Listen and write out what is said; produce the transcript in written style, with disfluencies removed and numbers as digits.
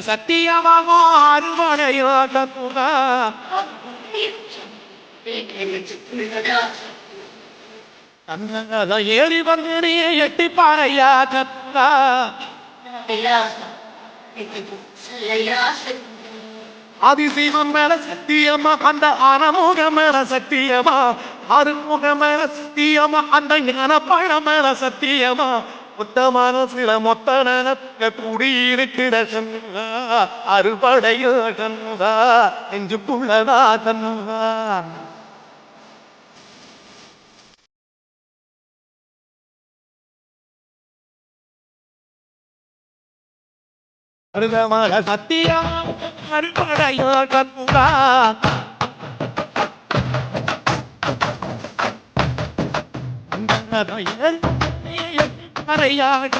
சத்தியமாக அருமனையோ தத்துவா ஏறி வந்து நீ எட்டி பாறையா தத்துவா அதிசீவம் மேல சத்தியமா அந்த அறமுக மேல சத்தியமா அறுமுக மேல சத்தியமா அந்த ஞானப்பழ மேல சத்தியமா மொத்தமான சில மொத்த குடியிருக்கிற சண்முகா அறுபடையோ சண்முகா நெஞ்சுக்குள்ளதா சண்முகா அருகமாக சத்தியம் அறுபடையோ சண்முகா அறையாக